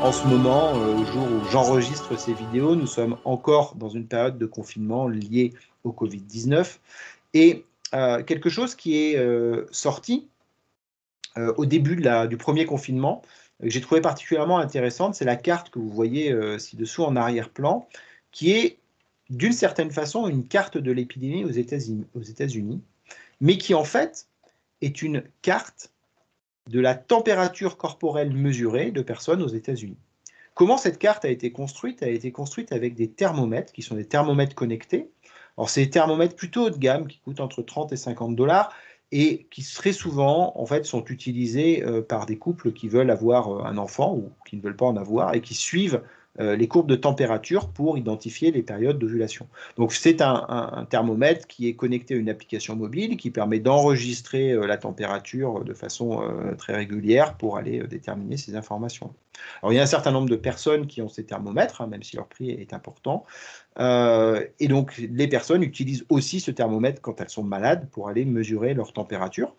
en ce moment, au jour où j'enregistre ces vidéos, nous sommes encore dans une période de confinement liée au Covid-19. Et quelque chose qui est sorti au début du premier confinement, que j'ai trouvé particulièrement intéressante, c'est la carte que vous voyez ci-dessous en arrière-plan, qui est d'une certaine façon une carte de l'épidémie aux États-Unis, mais qui en fait est une carte de la température corporelle mesurée de personnes aux États-Unis. Comment cette carte a été construite? Elle a été construite avec des thermomètres, qui sont des thermomètres connectés. Alors, c'est des thermomètres plutôt haut de gamme, qui coûtent entre 30 et 50 dollars, et qui très souvent, en fait, sont utilisés par des couples qui veulent avoir un enfant ou qui ne veulent pas en avoir, et qui suivent les courbes de température pour identifier les périodes d'ovulation. Donc, c'est un thermomètre qui est connecté à une application mobile qui permet d'enregistrer la température de façon très régulière pour aller déterminer ces informations. Alors, il y a un certain nombre de personnes qui ont ces thermomètres, hein, même si leur prix est important. Et donc, les personnes utilisent aussi ce thermomètre quand elles sont malades pour aller mesurer leur température.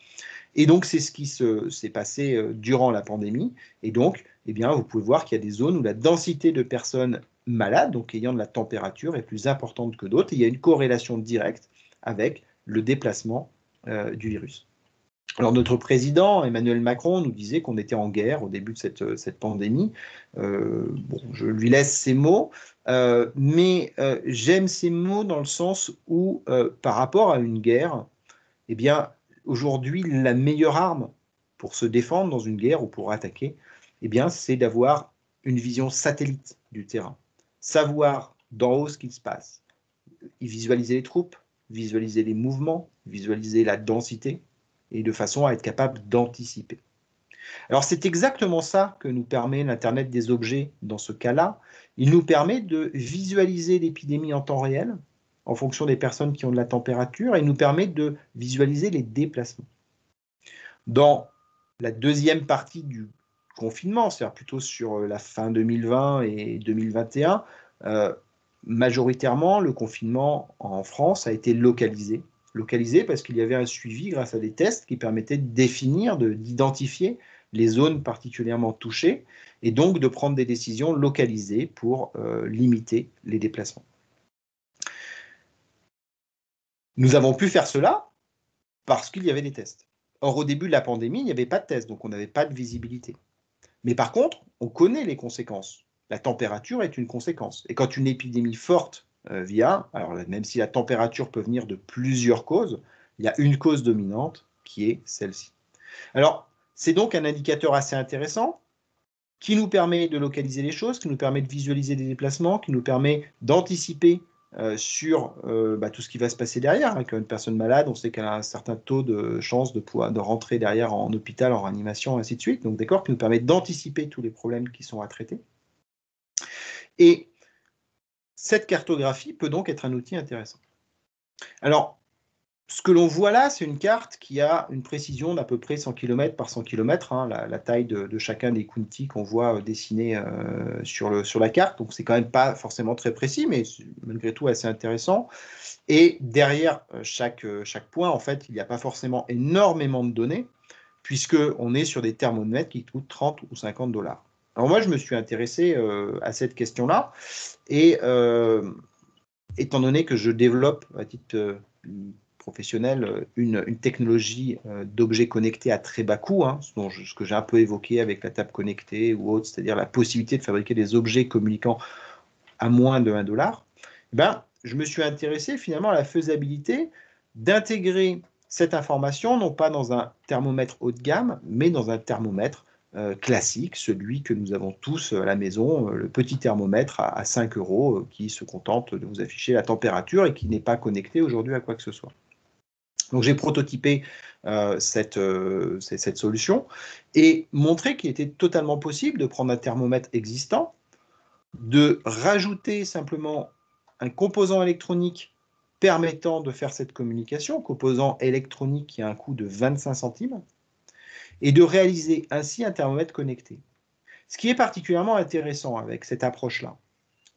Et donc, c'est ce qui s'est passé durant la pandémie. Et donc, eh bien, vous pouvez voir qu'il y a des zones où la densité de personnes malades, donc ayant de la température, est plus importante que d'autres. Et il y a une corrélation directe avec le déplacement du virus. Alors, notre président, Emmanuel Macron, nous disait qu'on était en guerre au début de cette pandémie. Bon, je lui laisse ces mots, mais j'aime ces mots dans le sens où, par rapport à une guerre, eh bien, aujourd'hui, la meilleure arme pour se défendre dans une guerre ou pour attaquer, eh bien, c'est d'avoir une vision satellite du terrain. Savoir d'en haut ce qui se passe, visualiser les troupes, visualiser les mouvements, visualiser la densité, et de façon à être capable d'anticiper. Alors c'est exactement ça que nous permet l'Internet des objets dans ce cas-là. Il nous permet de visualiser l'épidémie en temps réel, en fonction des personnes qui ont de la température, et il nous permet de visualiser les déplacements. Dans la deuxième partie du confinement, c'est-à-dire plutôt sur la fin 2020 et 2021, majoritairement, le confinement en France a été localisé. Localisé parce qu'il y avait un suivi grâce à des tests qui permettaient de définir, d'identifier les zones particulièrement touchées et donc de prendre des décisions localisées pour limiter les déplacements. Nous avons pu faire cela parce qu'il y avait des tests. Or, au début de la pandémie, il n'y avait pas de tests, donc on n'avait pas de visibilité. Mais par contre, on connaît les conséquences. La température est une conséquence. Et quand une épidémie forte vient, alors même si la température peut venir de plusieurs causes, il y a une cause dominante qui est celle-ci. Alors, c'est donc un indicateur assez intéressant qui nous permet de localiser les choses, qui nous permet de visualiser des déplacements, qui nous permet d'anticiper sur tout ce qui va se passer derrière. Quand une personne malade, on sait qu'elle a un certain taux de chance de rentrer derrière en hôpital, en réanimation, ainsi de suite. Donc, d'accord, qui nous permet d'anticiper tous les problèmes qui sont à traiter. Et cette cartographie peut donc être un outil intéressant. Alors, ce que l'on voit là, c'est une carte qui a une précision d'à peu près 100 km par 100 km, hein, la taille de chacun des counties qu'on voit dessinés sur la carte. Donc, c'est quand même pas forcément très précis, mais malgré tout assez intéressant. Et derrière chaque point, en fait, il n'y a pas forcément énormément de données, puisqu'on est sur des thermomètres qui coûtent 30 ou 50 dollars. Alors moi, je me suis intéressé à cette question-là, et étant donné que je développe à titre professionnel une technologie d'objets connectés à très bas coût, hein, ce que j'ai un peu évoqué avec la table connectée ou autre, c'est-à-dire la possibilité de fabriquer des objets communiquant à moins de 1 dollar, ben, je me suis intéressé finalement à la faisabilité d'intégrer cette information, non pas dans un thermomètre haut de gamme, mais dans un thermomètre classique, celui que nous avons tous à la maison, le petit thermomètre à 5 euros qui se contente de vous afficher la température et qui n'est pas connecté aujourd'hui à quoi que ce soit. Donc j'ai prototypé cette solution et montré qu'il était totalement possible de prendre un thermomètre existant, de rajouter simplement un composant électronique permettant de faire cette communication, composant électronique qui a un coût de 25 centimes, et de réaliser ainsi un thermomètre connecté. Ce qui est particulièrement intéressant avec cette approche-là,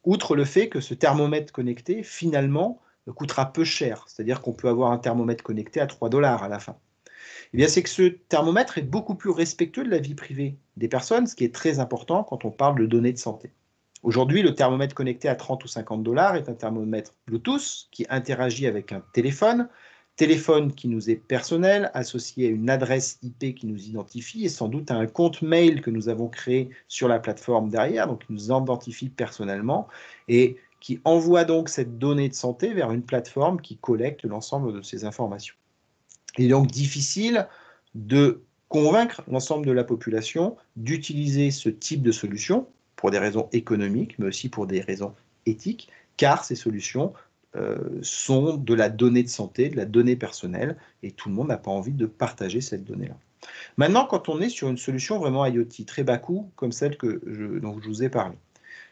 outre le fait que ce thermomètre connecté, finalement, coûtera peu cher, c'est-à-dire qu'on peut avoir un thermomètre connecté à 3 dollars à la fin, Eh bien, c'est que ce thermomètre est beaucoup plus respectueux de la vie privée des personnes, ce qui est très important quand on parle de données de santé. Aujourd'hui, le thermomètre connecté à 30 ou 50 dollars est un thermomètre Bluetooth qui interagit avec un téléphone qui nous est personnel, associé à une adresse IP qui nous identifie et sans doute à un compte mail que nous avons créé sur la plateforme derrière, donc qui nous identifie personnellement et qui envoie donc cette donnée de santé vers une plateforme qui collecte l'ensemble de ces informations. Il est donc difficile de convaincre l'ensemble de la population d'utiliser ce type de solution pour des raisons économiques, mais aussi pour des raisons éthiques, car ces solutions sont de la donnée de santé, de la donnée personnelle, et tout le monde n'a pas envie de partager cette donnée-là. Maintenant, quand on est sur une solution vraiment IoT, très bas coût, comme celle dont je vous ai parlé,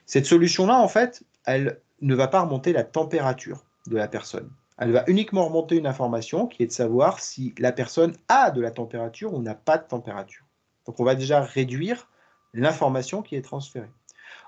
cette solution-là, en fait, elle ne va pas remonter la température de la personne. Elle va uniquement remonter une information qui est de savoir si la personne a de la température ou n'a pas de température. Donc on va déjà réduire l'information qui est transférée.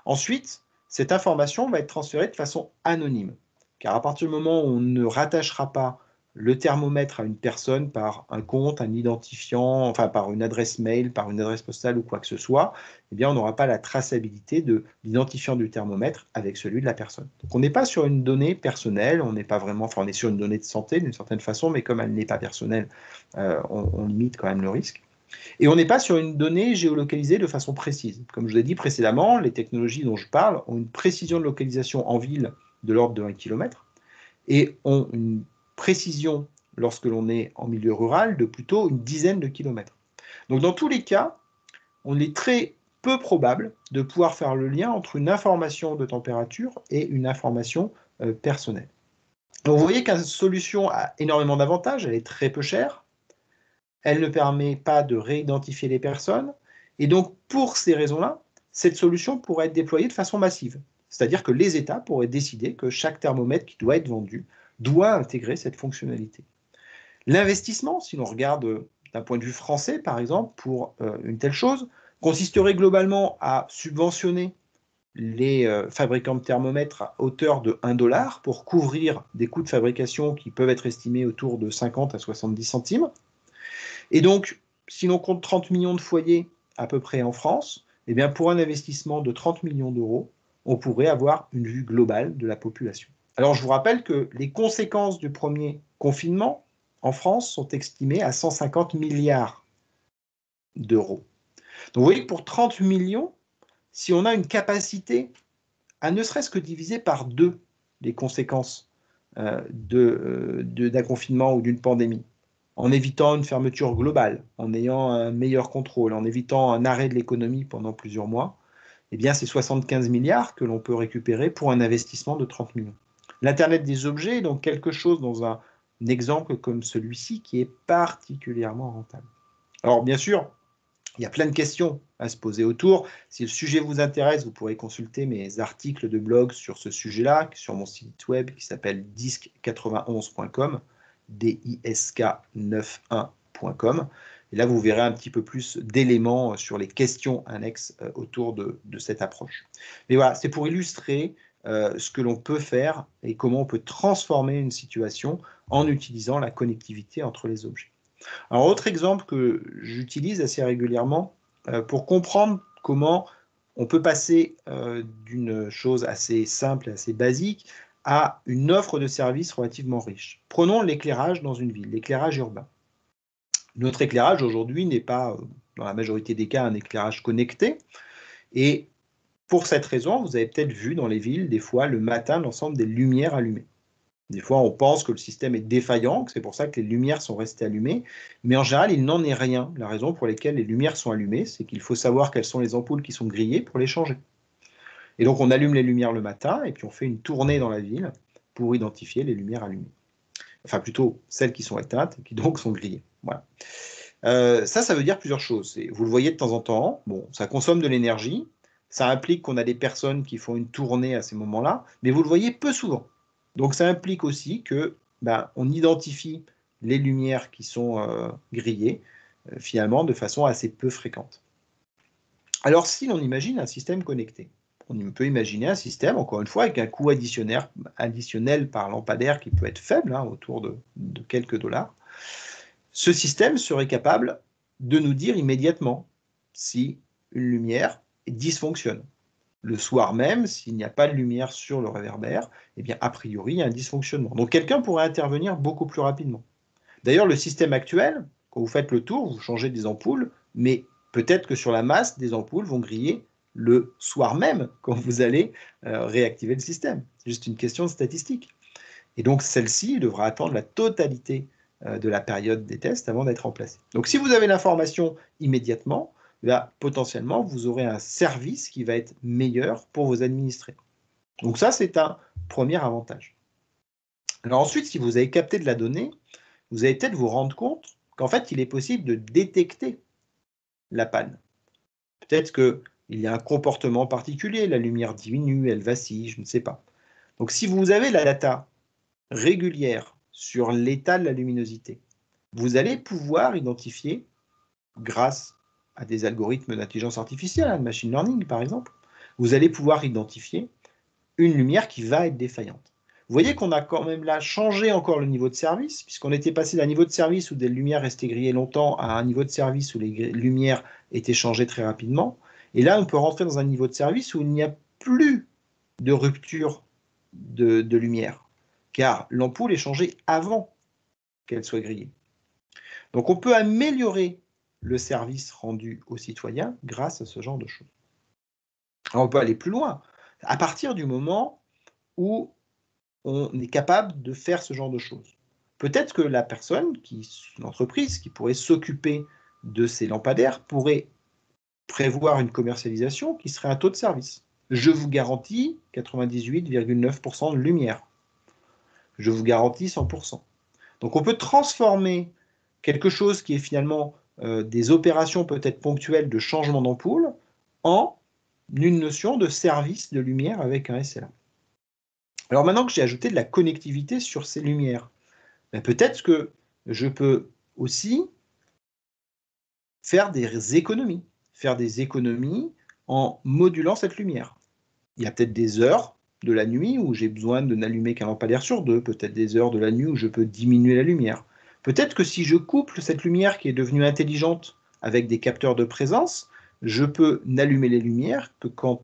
Ensuite, cette information va être transférée de façon anonyme, car à partir du moment où on ne rattachera pas le thermomètre à une personne par un compte, un identifiant, enfin par une adresse mail, par une adresse postale ou quoi que ce soit, eh bien on n'aura pas la traçabilité de l'identifiant du thermomètre avec celui de la personne. Donc on n'est pas sur une donnée personnelle, on n'est pas vraiment, enfin on est sur une donnée de santé d'une certaine façon, mais comme elle n'est pas personnelle, on limite quand même le risque. Et on n'est pas sur une donnée géolocalisée de façon précise. Comme je l'ai dit précédemment, les technologies dont je parle ont une précision de localisation en ville de l'ordre de 1 km et ont une précision lorsque l'on est en milieu rural de plutôt une dizaine de kilomètres. Donc dans tous les cas, on est très peu probable de pouvoir faire le lien entre une information de température et une information personnelle. Donc vous voyez qu'une solution a énormément d'avantages, elle est très peu chère, elle ne permet pas de réidentifier les personnes, et donc pour ces raisons-là, cette solution pourrait être déployée de façon massive. C'est-à-dire que les États pourraient décider que chaque thermomètre qui doit être vendu doit intégrer cette fonctionnalité. L'investissement, si l'on regarde d'un point de vue français, par exemple, pour une telle chose, consisterait globalement à subventionner les fabricants de thermomètres à hauteur de 1 dollar pour couvrir des coûts de fabrication qui peuvent être estimés autour de 50 à 70 centimes. Et donc, si l'on compte 30 millions de foyers à peu près en France, eh bien pour un investissement de 30 millions d'euros, on pourrait avoir une vue globale de la population. Alors je vous rappelle que les conséquences du premier confinement en France sont estimées à 150 milliards d'euros. Donc vous voyez que pour 30 millions, si on a une capacité à ne serait-ce que diviser par 2 les conséquences d'un confinement ou d'une pandémie, en évitant une fermeture globale, en ayant un meilleur contrôle, en évitant un arrêt de l'économie pendant plusieurs mois, eh bien c'est 75 milliards que l'on peut récupérer pour un investissement de 30 millions. L'Internet des objets est donc quelque chose dans un exemple comme celui-ci qui est particulièrement rentable. Alors bien sûr, il y a plein de questions à se poser autour. Si le sujet vous intéresse, vous pourrez consulter mes articles de blog sur ce sujet-là, sur mon site web qui s'appelle disque91.com, disk91.com. Et là, vous verrez un petit peu plus d'éléments sur les questions annexes autour de cette approche. Mais voilà, c'est pour illustrer ce que l'on peut faire et comment on peut transformer une situation en utilisant la connectivité entre les objets. Alors, autre exemple que j'utilise assez régulièrement pour comprendre comment on peut passer d'une chose assez simple et assez basique à une offre de services relativement riche. Prenons l'éclairage dans une ville, l'éclairage urbain. Notre éclairage aujourd'hui n'est pas, dans la majorité des cas, un éclairage connecté. Et pour cette raison, vous avez peut-être vu dans les villes, des fois, le matin, l'ensemble des lumières allumées. Des fois, on pense que le système est défaillant, que c'est pour ça que les lumières sont restées allumées, mais en général, il n'en est rien. La raison pour laquelle les lumières sont allumées, c'est qu'il faut savoir quelles sont les ampoules qui sont grillées pour les changer. Et donc, on allume les lumières le matin, et puis on fait une tournée dans la ville pour identifier les lumières allumées. Enfin, plutôt celles qui sont éteintes, et qui donc sont grillées. Voilà. Ça veut dire plusieurs choses. Vous le voyez de temps en temps, bon, ça consomme de l'énergie, ça implique qu'on a des personnes qui font une tournée à ces moments-là, mais vous le voyez peu souvent. Donc ça implique aussi que on identifie les lumières qui sont grillées, finalement, de façon assez peu fréquente. Alors si l'on imagine un système connecté, on peut imaginer un système, encore une fois, avec un coût additionnel par lampadaire qui peut être faible, autour de quelques dollars, ce système serait capable de nous dire immédiatement si une lumière dysfonctionne. Le soir même, s'il n'y a pas de lumière sur le réverbère, eh bien, a priori, il y a un dysfonctionnement. Donc, quelqu'un pourrait intervenir beaucoup plus rapidement. D'ailleurs, le système actuel, quand vous faites le tour, vous changez des ampoules, mais peut-être que sur la masse, des ampoules vont griller le soir même, quand vous allez réactiver le système. C'est juste une question de statistique. Et donc, celle-ci devra attendre la totalité de la période des tests avant d'être remplacée. Donc, si vous avez l'information immédiatement, là, potentiellement, vous aurez un service qui va être meilleur pour vos administrés. Donc ça, c'est un premier avantage. Alors ensuite, si vous avez capté de la donnée, vous allez peut-être vous rendre compte qu'en fait, il est possible de détecter la panne. Peut-être qu'il y a un comportement particulier, la lumière diminue, elle vacille, je ne sais pas. Donc si vous avez la data régulière sur l'état de la luminosité, vous allez pouvoir identifier, grâce à des algorithmes d'intelligence artificielle, de machine learning par exemple, vous allez pouvoir identifier une lumière qui va être défaillante. Vous voyez qu'on a quand même là changé encore le niveau de service, puisqu'on était passé d'un niveau de service où des lumières restaient grillées longtemps à un niveau de service où les lumières étaient changées très rapidement. Et là, on peut rentrer dans un niveau de service où il n'y a plus de rupture de lumière, car l'ampoule est changée avant qu'elle soit grillée. Donc on peut améliorer le service rendu aux citoyens grâce à ce genre de choses. Alors on peut aller plus loin. À partir du moment où on est capable de faire ce genre de choses. Peut-être que la personne, l'entreprise qui pourrait s'occuper de ces lampadaires, pourrait prévoir une commercialisation qui serait un taux de service. Je vous garantis 98,9% de lumière. Je vous garantis 100%. Donc on peut transformer quelque chose qui est finalement des opérations peut-être ponctuelles de changement d'ampoule en une notion de service de lumière avec un SLA. Alors maintenant que j'ai ajouté de la connectivité sur ces lumières, ben peut-être que je peux aussi faire des économies en modulant cette lumière. Il y a peut-être des heures de la nuit où j'ai besoin de n'allumer qu'un lampadaire sur deux, peut-être des heures de la nuit où je peux diminuer la lumière. Peut-être que si je couple cette lumière qui est devenue intelligente avec des capteurs de présence, je peux n'allumer les lumières que quand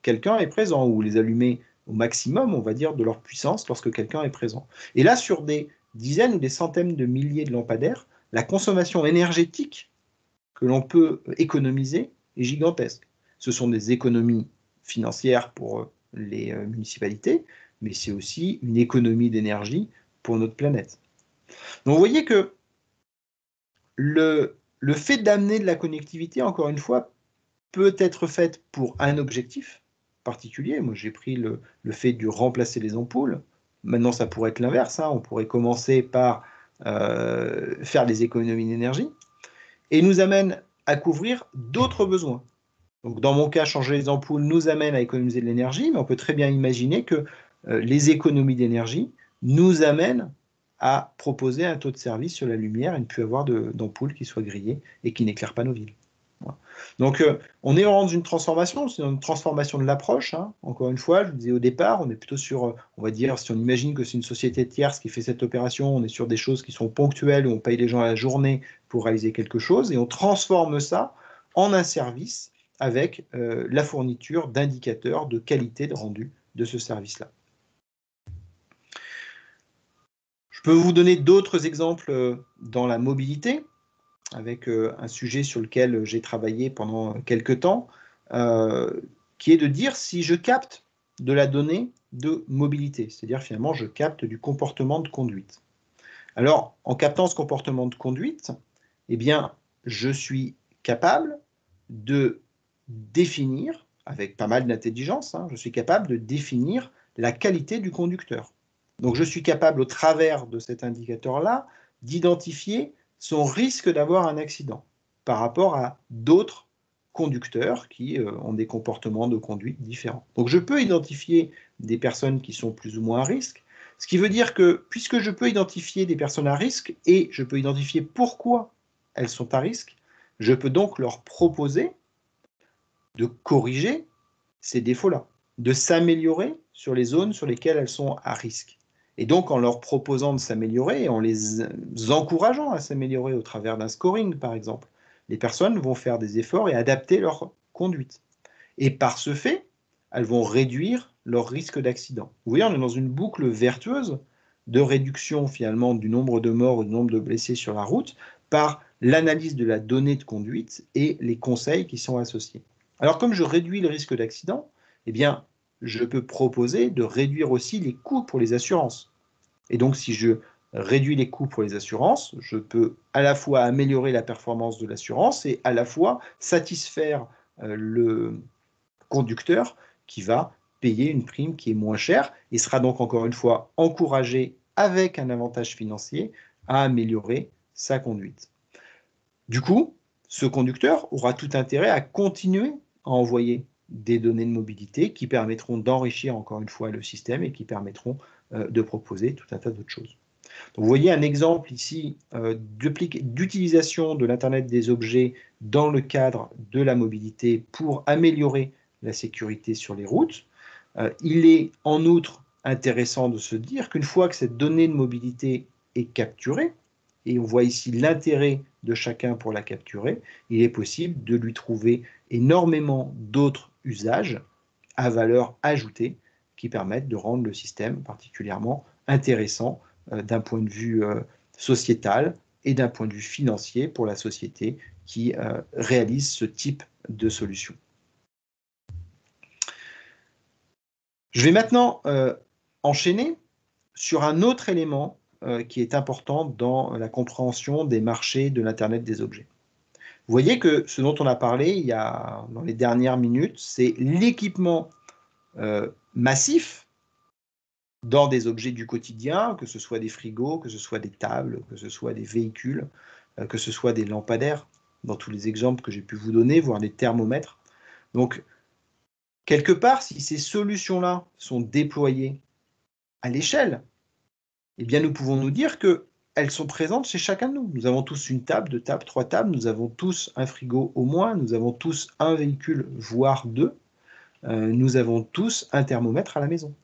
quelqu'un est présent, ou les allumer au maximum, on va dire, de leur puissance lorsque quelqu'un est présent. Et là, sur des dizaines ou des centaines de milliers de lampadaires, la consommation énergétique que l'on peut économiser est gigantesque. Ce sont des économies financières pour les municipalités, mais c'est aussi une économie d'énergie pour notre planète. Donc vous voyez que le fait d'amener de la connectivité, encore une fois, peut être fait pour un objectif particulier. Moi, j'ai pris le fait de remplacer les ampoules. Maintenant, ça pourrait être l'inverse. Hein. On pourrait commencer par faire des économies d'énergie et nous amène à couvrir d'autres besoins. Donc, dans mon cas, changer les ampoules nous amène à économiser de l'énergie, mais on peut très bien imaginer que les économies d'énergie nous amènent à proposer un taux de service sur la lumière et ne plus avoir d'ampoules qui soient grillées et qui n'éclairent pas nos villes. Voilà. Donc, on est dans une transformation, c'est une transformation de l'approche. Hein. Encore une fois, je vous disais au départ, on est plutôt sur, on va dire, si on imagine que c'est une société tierce qui fait cette opération, on est sur des choses qui sont ponctuelles, où on paye les gens à la journée pour réaliser quelque chose, et on transforme ça en un service avec la fourniture d'indicateurs de qualité de rendu de ce service-là. Je peux vous donner d'autres exemples dans la mobilité, avec un sujet sur lequel j'ai travaillé pendant quelques temps, qui est de dire si je capte de la donnée de mobilité, c'est-à-dire finalement je capte du comportement de conduite. Alors, en captant ce comportement de conduite, eh bien, je suis capable de définir, avec pas mal d'intelligence, hein, je suis capable de définir la qualité du conducteur. Donc je suis capable, au travers de cet indicateur-là, d'identifier son risque d'avoir un accident par rapport à d'autres conducteurs qui ont des comportements de conduite différents. Donc je peux identifier des personnes qui sont plus ou moins à risque, ce qui veut dire que puisque je peux identifier des personnes à risque et je peux identifier pourquoi elles sont à risque, je peux donc leur proposer de corriger ces défauts-là, de s'améliorer sur les zones sur lesquelles elles sont à risque. Et donc, en leur proposant de s'améliorer, en les encourageant à s'améliorer au travers d'un scoring, par exemple, les personnes vont faire des efforts et adapter leur conduite. Et par ce fait, elles vont réduire leur risque d'accident. Vous voyez, on est dans une boucle vertueuse de réduction finalement du nombre de morts ou du nombre de blessés sur la route par l'analyse de la donnée de conduite et les conseils qui sont associés. Alors comme je réduis le risque d'accident, eh bien, je peux proposer de réduire aussi les coûts pour les assurances. Et donc si je réduis les coûts pour les assurances, je peux à la fois améliorer la performance de l'assurance et à la fois satisfaire le conducteur qui va payer une prime qui est moins chère et sera donc encore une fois encouragé avec un avantage financier à améliorer sa conduite. Du coup, ce conducteur aura tout intérêt à continuer à envoyer des données de mobilité qui permettront d'enrichir encore une fois le système et qui permettront de proposer tout un tas d'autres choses. Donc, vous voyez un exemple ici d'utilisation de l'Internet des objets dans le cadre de la mobilité pour améliorer la sécurité sur les routes. Il est en outre intéressant de se dire qu'une fois que cette donnée de mobilité est capturée, et on voit ici l'intérêt de chacun pour la capturer, il est possible de lui trouver énormément d'autres usages à valeur ajoutée qui permettent de rendre le système particulièrement intéressant d'un point de vue sociétal et d'un point de vue financier pour la société qui réalise ce type de solution. Je vais maintenant enchaîner sur un autre élément qui est important dans la compréhension des marchés de l'Internet des objets. Vous voyez que ce dont on a parlé dans les dernières minutes, c'est l'équipement massif dans des objets du quotidien, que ce soit des frigos, que ce soit des tables, que ce soit des véhicules, que ce soit des lampadaires, dans tous les exemples que j'ai pu vous donner, voire des thermomètres. Donc, quelque part, si ces solutions-là sont déployées à l'échelle, eh bien, nous pouvons nous dire qu'elles sont présentes chez chacun de nous. Nous avons tous une table, deux tables, trois tables, nous avons tous un frigo au moins, nous avons tous un véhicule, voire deux, nous avons tous un thermomètre à la maison,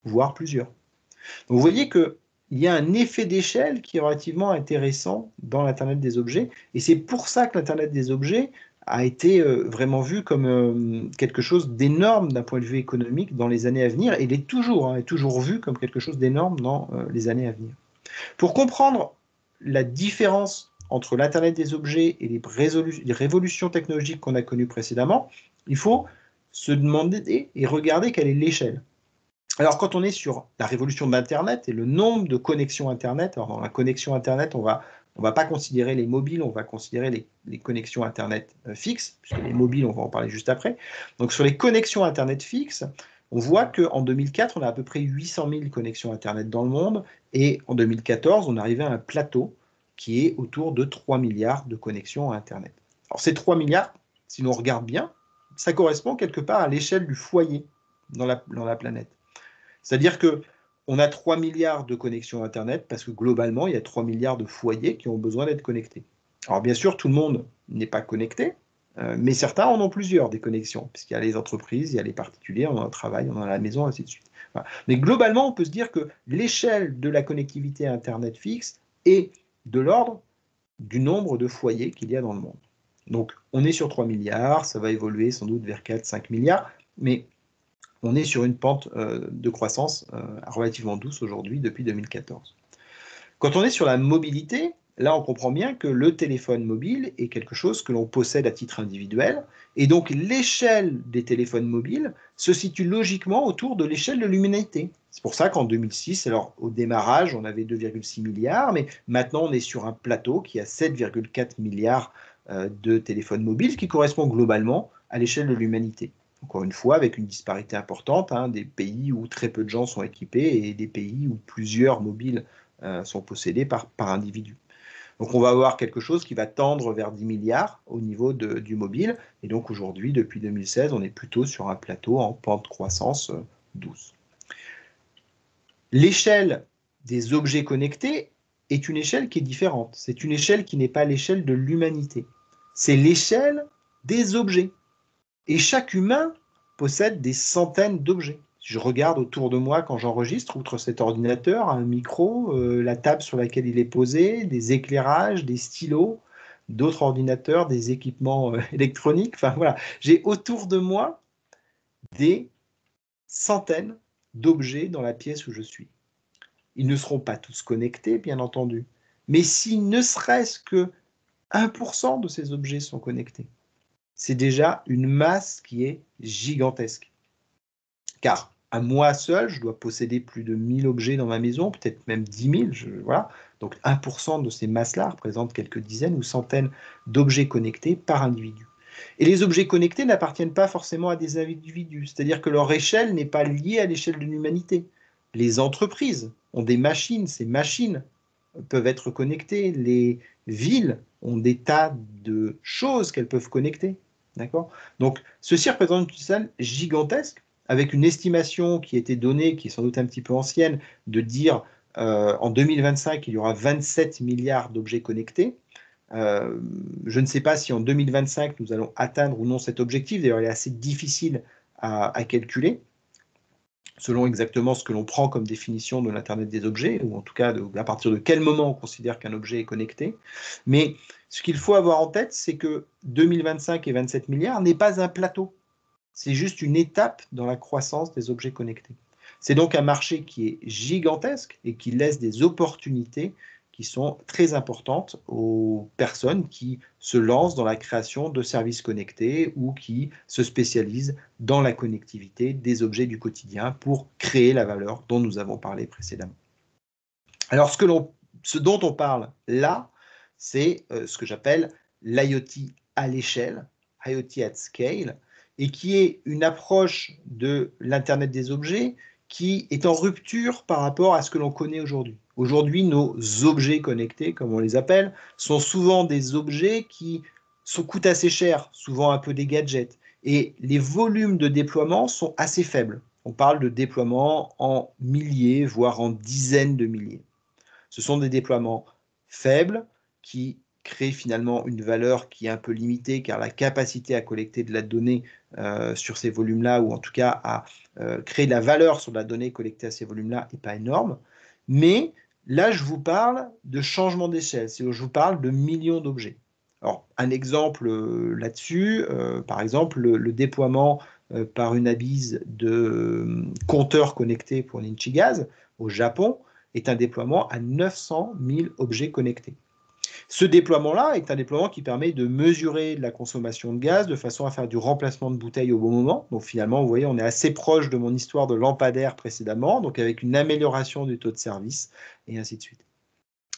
voire plusieurs. Donc, vous voyez qu'il y a un effet d'échelle qui est relativement intéressant dans l'Internet des objets, et c'est pour ça que l'Internet des objets a été vraiment vu comme quelque chose d'énorme d'un point de vue économique dans les années à venir, et il est toujours vu comme quelque chose d'énorme dans les années à venir. Pour comprendre la différence entre l'Internet des objets et les révolutions technologiques qu'on a connues précédemment, il faut se demander et regarder quelle est l'échelle. Alors, quand on est sur la révolution d'Internet et le nombre de connexions Internet, alors dans la connexion Internet, on va pas considérer les mobiles, on va considérer les connexions Internet fixes, puisque les mobiles, on va en parler juste après. Donc, sur les connexions Internet fixes, on voit qu'en 2004, on a à peu près 800 000 connexions Internet dans le monde, et en 2014, on arrivait à un plateau qui est autour de 3 milliards de connexions à Internet. Alors, ces 3 milliards, si l'on regarde bien, ça correspond quelque part à l'échelle du foyer dans la planète. C'est-à-dire qu'on a 3 milliards de connexions Internet parce que globalement, il y a 3 milliards de foyers qui ont besoin d'être connectés. Alors bien sûr, tout le monde n'est pas connecté, mais certains en ont plusieurs des connexions, puisqu'il y a les entreprises, il y a les particuliers, on en travaille, on en a à la maison, ainsi de suite. Voilà. Mais globalement, on peut se dire que l'échelle de la connectivité Internet fixe est de l'ordre du nombre de foyers qu'il y a dans le monde. Donc on est sur 3 milliards, ça va évoluer sans doute vers 4-5 milliards, mais on est sur une pente de croissance relativement douce aujourd'hui depuis 2014. Quand on est sur la mobilité, là on comprend bien que le téléphone mobile est quelque chose que l'on possède à titre individuel, et donc l'échelle des téléphones mobiles se situe logiquement autour de l'échelle de l'humanité. C'est pour ça qu'en 2006, alors au démarrage, on avait 2,6 milliards, mais maintenant on est sur un plateau qui a 7,4 milliards de téléphones mobiles, ce qui correspond globalement à l'échelle de l'humanité. Encore une fois, avec une disparité importante, des pays où très peu de gens sont équipés et des pays où plusieurs mobiles sont possédés par individu. Donc on va avoir quelque chose qui va tendre vers 10 milliards au niveau du mobile. Et donc aujourd'hui, depuis 2016, on est plutôt sur un plateau en pente de croissance douce. L'échelle des objets connectés est une échelle qui est différente. C'est une échelle qui n'est pas l'échelle de l'humanité. C'est l'échelle des objets. Et chaque humain possède des centaines d'objets. Si je regarde autour de moi quand j'enregistre, outre cet ordinateur, un micro, la table sur laquelle il est posé, des éclairages, des stylos, d'autres ordinateurs, des équipements électroniques. Enfin voilà, j'ai autour de moi des centaines d'objets dans la pièce où je suis. Ils ne seront pas tous connectés, bien entendu, mais si ne serait-ce que 1% de ces objets sont connectés, c'est déjà une masse qui est gigantesque. Car à moi seul, je dois posséder plus de 1000 objets dans ma maison, peut-être même 10 000. Voilà. Donc 1% de ces masses-là représente quelques dizaines ou centaines d'objets connectés par individu. Et les objets connectés n'appartiennent pas forcément à des individus, c'est-à-dire que leur échelle n'est pas liée à l'échelle de l'humanité. Les entreprises ont des machines, ces machines peuvent être connectées, les villes ont des tas de choses qu'elles peuvent connecter. D'accord ? Donc, ceci représente une salle gigantesque, avec une estimation qui a été donnée, qui est sans doute un petit peu ancienne, de dire en 2025, il y aura 27 milliards d'objets connectés. Je ne sais pas si en 2025, nous allons atteindre ou non cet objectif. D'ailleurs, il est assez difficile à calculer, selon exactement ce que l'on prend comme définition de l'Internet des objets, ou en tout cas à partir de quel moment on considère qu'un objet est connecté. Mais ce qu'il faut avoir en tête, c'est que 2025 et 27 milliards n'est pas un plateau. C'est juste une étape dans la croissance des objets connectés. C'est donc un marché qui est gigantesque et qui laisse des opportunités qui sont très importantes aux personnes qui se lancent dans la création de services connectés ou qui se spécialisent dans la connectivité des objets du quotidien pour créer la valeur dont nous avons parlé précédemment. Alors, ce dont on parle là, c'est ce que j'appelle l'IoT à l'échelle, IoT at scale, et qui est une approche de l'Internet des objets qui est en rupture par rapport à ce que l'on connaît aujourd'hui. Aujourd'hui, nos objets connectés, comme on les appelle, sont souvent des objets qui coûtent assez cher, souvent un peu des gadgets, et les volumes de déploiement sont assez faibles. On parle de déploiement en milliers, voire en dizaines de milliers. Ce sont des déploiements faibles qui créent finalement une valeur qui est un peu limitée, car la capacité à collecter de la donnée sur ces volumes-là, ou en tout cas à créer de la valeur sur la donnée collectée à ces volumes-là, n'est pas énorme. Mais là, je vous parle de changement d'échelle, c'est-à-dire je vous parle de millions d'objets. Alors, un exemple là-dessus, par exemple, le déploiement par une ABIS de compteurs connectés pour Ninchigaz au Japon est un déploiement à 900 000 objets connectés. Ce déploiement-là est un déploiement qui permet de mesurer la consommation de gaz de façon à faire du remplacement de bouteilles au bon moment. Donc finalement, vous voyez, on est assez proche de mon histoire de lampadaire précédemment, donc avec une amélioration du taux de service, et ainsi de suite.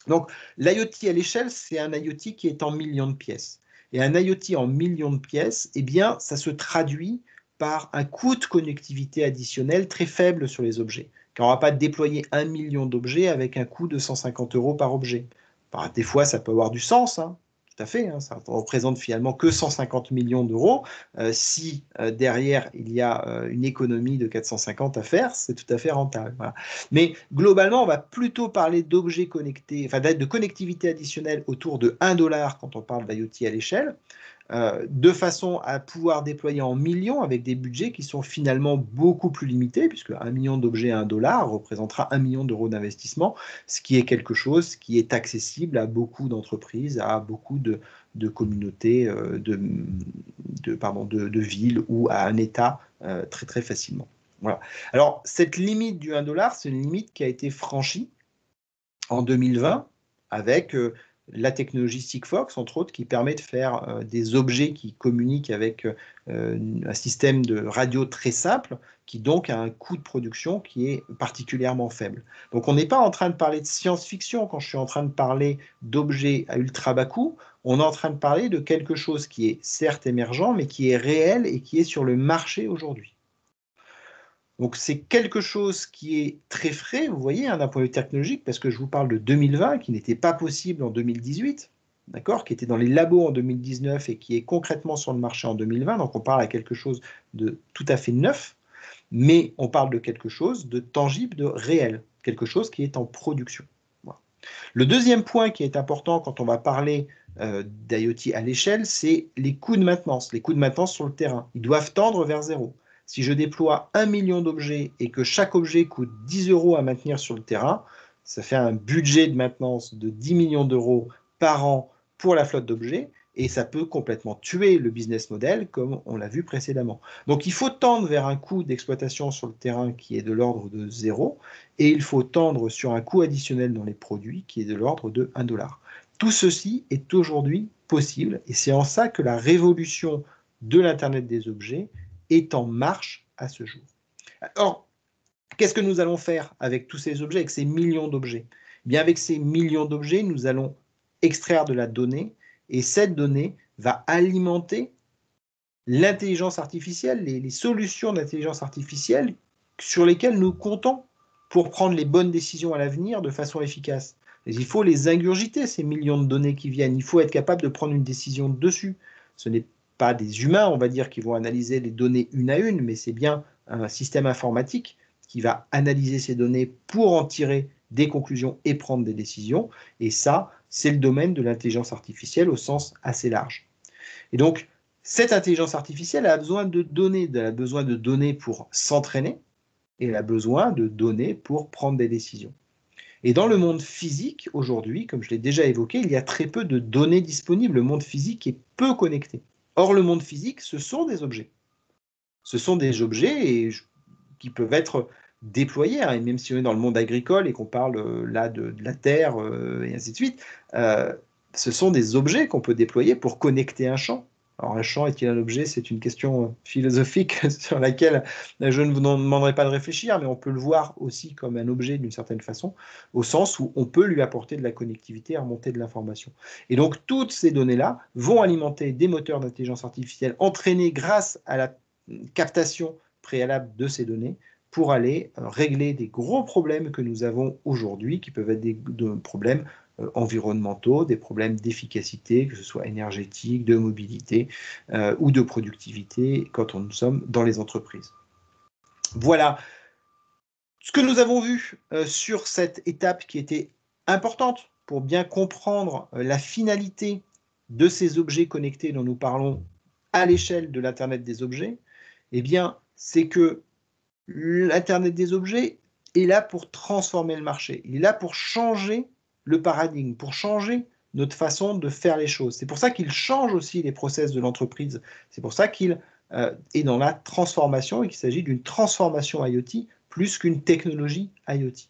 Donc l'IoT à l'échelle, c'est un IoT qui est en millions de pièces. Et un IoT en millions de pièces, eh bien, ça se traduit par un coût de connectivité additionnel très faible sur les objets. Car on ne va pas déployer 1 million d'objets avec un coût de 150 € par objet. Des fois, ça peut avoir du sens, hein, tout à fait, hein, ça ne représente finalement que 150 millions d'euros. Si derrière, il y a une économie de 450 à faire, c'est tout à fait rentable. Voilà. Mais globalement, on va plutôt parler d'objets connectés, enfin de connectivité additionnelle autour de 1 $ quand on parle d'IoT à l'échelle, de façon à pouvoir déployer en millions avec des budgets qui sont finalement beaucoup plus limités, puisque 1 million d'objets à 1 $ représentera 1 million d'euros d'investissement, ce qui est quelque chose qui est accessible à beaucoup d'entreprises, à beaucoup de communautés, de villes ou à un État très très facilement. Voilà. Alors, cette limite du 1 $, c'est une limite qui a été franchie en 2020 avec la technologie Sigfox, entre autres, qui permet de faire des objets qui communiquent avec un système de radio très simple, qui donc a un coût de production qui est particulièrement faible. Donc on n'est pas en train de parler de science-fiction quand je suis en train de parler d'objets à ultra bas coût, on est en train de parler de quelque chose qui est certes émergent, mais qui est réel et qui est sur le marché aujourd'hui. Donc c'est quelque chose qui est très frais, vous voyez, hein, d'un point de vue technologique, parce que je vous parle de 2020, qui n'était pas possible en 2018, d'accord, qui était dans les labos en 2019 et qui est concrètement sur le marché en 2020. Donc on parle à quelque chose de tout à fait neuf, mais on parle de quelque chose de tangible, de réel, quelque chose qui est en production. Voilà. Le deuxième point qui est important quand on va parler d'IoT à l'échelle, c'est les coûts de maintenance. Les coûts de maintenance sur le terrain, ils doivent tendre vers zéro. Si je déploie 1 million d'objets et que chaque objet coûte 10 € à maintenir sur le terrain, ça fait un budget de maintenance de 10 millions d'euros par an pour la flotte d'objets, et ça peut complètement tuer le business model, comme on l'a vu précédemment. Donc il faut tendre vers un coût d'exploitation sur le terrain qui est de l'ordre de 0, et il faut tendre sur un coût additionnel dans les produits qui est de l'ordre de 1 $. Tout ceci est aujourd'hui possible, et c'est en ça que la révolution de l'Internet des objets est en marche à ce jour. Alors, qu'est-ce que nous allons faire avec tous ces objets, avec ces millions d'objets? Eh bien, avec ces millions d'objets, nous allons extraire de la donnée, et cette donnée va alimenter l'intelligence artificielle, les solutions d'intelligence artificielle sur lesquelles nous comptons pour prendre les bonnes décisions à l'avenir de façon efficace. Et il faut les ingurgiter, ces millions de données qui viennent. Il faut être capable de prendre une décision dessus. Ce n'est pas des humains, on va dire, qui vont analyser les données une à une, mais c'est bien un système informatique qui va analyser ces données pour en tirer des conclusions et prendre des décisions. Et ça, c'est le domaine de l'intelligence artificielle au sens assez large. Et donc, cette intelligence artificielle a besoin de données. Elle a besoin de données pour s'entraîner et elle a besoin de données pour prendre des décisions. Et dans le monde physique, aujourd'hui, comme je l'ai déjà évoqué, il y a très peu de données disponibles. Le monde physique est peu connecté. Or, le monde physique, ce sont des objets. Ce sont des objets qui peuvent être déployés, hein, et même si on est dans le monde agricole et qu'on parle là de la terre et ainsi de suite, ce sont des objets qu'on peut déployer pour connecter un champ. Alors un champ est-il un objet? C'est une question philosophique sur laquelle je ne vous demanderai pas de réfléchir, mais on peut le voir aussi comme un objet d'une certaine façon, au sens où on peut lui apporter de la connectivité, remonter de l'information. Et donc toutes ces données-là vont alimenter des moteurs d'intelligence artificielle entraînés grâce à la captation préalable de ces données pour aller régler des gros problèmes que nous avons aujourd'hui, qui peuvent être des problèmes environnementaux, des problèmes d'efficacité, que ce soit énergétique, de mobilité ou de productivité quand nous sommes dans les entreprises. Voilà ce que nous avons vu sur cette étape qui était importante pour bien comprendre la finalité de ces objets connectés dont nous parlons à l'échelle de l'Internet des objets. Eh bien, c'est que l'Internet des objets est là pour transformer le marché. Il est là pour changer le paradigme, pour changer notre façon de faire les choses. C'est pour ça qu'il change aussi les process de l'entreprise. C'est pour ça qu'il est dans la transformation et qu'il s'agit d'une transformation IoT plus qu'une technologie IoT.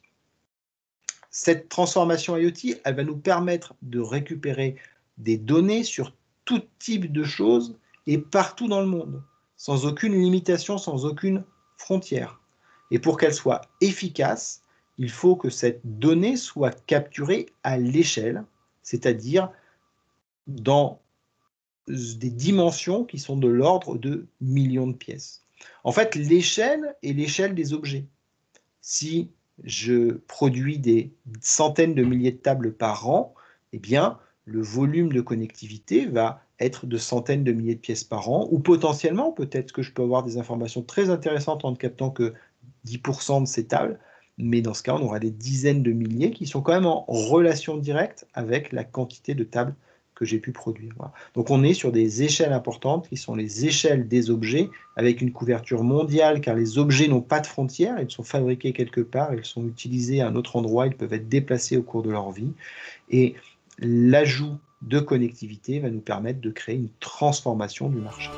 Cette transformation IoT, elle va nous permettre de récupérer des données sur tout type de choses et partout dans le monde, sans aucune limitation, sans aucune frontière. Et pour qu'elle soit efficace, il faut que cette donnée soit capturée à l'échelle, c'est-à-dire dans des dimensions qui sont de l'ordre de millions de pièces. En fait, l'échelle est l'échelle des objets. Si je produis des centaines de milliers de tables par an, eh bien, le volume de connectivité va être de centaines de milliers de pièces par an, ou potentiellement, peut-être que je peux avoir des informations très intéressantes en ne captant que 10% de ces tables, mais dans ce cas, on aura des dizaines de milliers qui sont quand même en relation directe avec la quantité de tables que j'ai pu produire. Voilà. Donc on est sur des échelles importantes qui sont les échelles des objets avec une couverture mondiale car les objets n'ont pas de frontières, ils sont fabriqués quelque part, ils sont utilisés à un autre endroit, ils peuvent être déplacés au cours de leur vie et l'ajout de connectivité va nous permettre de créer une transformation du marché.